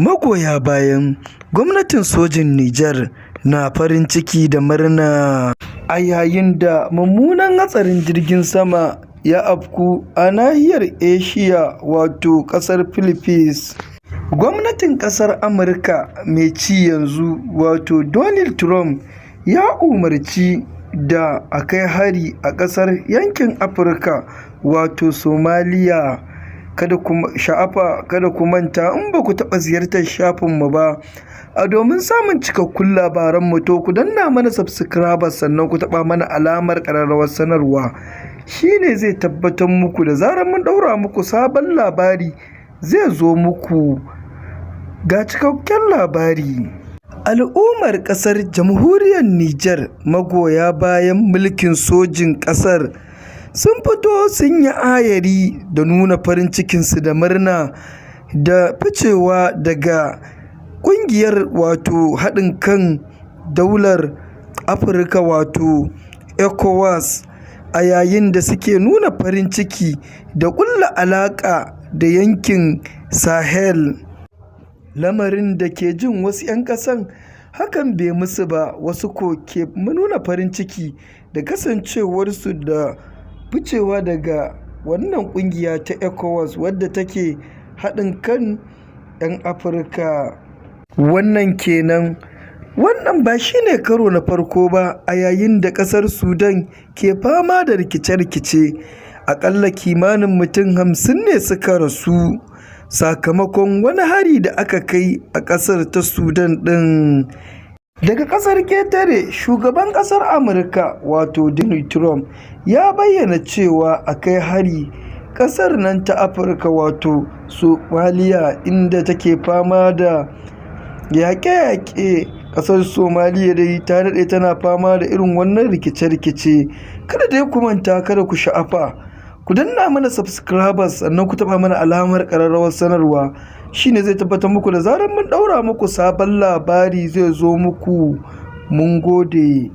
Magoya bayan gwamnatin sojin Nijar na farin ciki da murna a yayin da mummunan hatsarin jirgin sama ya afku a nahiyar Asiya wato ƙasar Philippines. Gwamnatin ƙasar Amurka mai ci yanzu wato Donald Trump ya umarci da a kai hari a ƙasar yankin Afirka wato Somaliya. Kada ku manta in ba ku taɓa ziyartar shafinmu ba domin samun cikakkun labaranmu to ku danna mana subscribe sannan ku taɓa mana alamar ƙararrawar sanarwa, shine zai tabbatar muku da zarar mun ɗaura muku sabon labari zai zo muku. Ga cikakken labari. Al'ummar ƙasar jamhuriyar Nijar magoya bayan mulkin sojin ƙasar sun fito sun yi ayari da nuna farin cikinsu da murna da ficewa daga ƙungiyar wato haɗin kan daular Afirka wato ECOWAS a yayin da suke nuna farin ciki da ƙulla alaƙa da yankin Sahel. Lamarin da ke jin wasu 'yan ƙasan hakan bai musu ba, wasu ko ke nuna farin ciki da kasancewarsu da ficewa daga wannan kungiya ta ECOWAS wadda take haɗin kan 'yan Afirka. Wannan kenan. Wannan ba shi ne karo na farko ba a yayin da ƙasar Sudan ke fama da rikice-rikice. Aƙalla kimanin mutum 50 ne suka rasu sakamakon wani hari da aka kai a ƙasar ta Sudan ɗin. Daga ƙasar ƙetare, shugaban ƙasar Amurka wato Donald Trump ya bayyana cewa a kai hari ƙasar nan ta Afirka wato Somaliya inda take fama da yaƙe-yaƙe. Ƙasar Somaliya dai ta daɗe tana fama da irin wannan rikice-rikice. Kada dai ku manta, kada ku sha'afa, ku danna mana subscribers sannan ku taɓa mana alamar ƙararrawar sanarwa, shine zai tabbatar muku da zarar mun ɗaura muku sabon labari zai zo muku. Mun gode.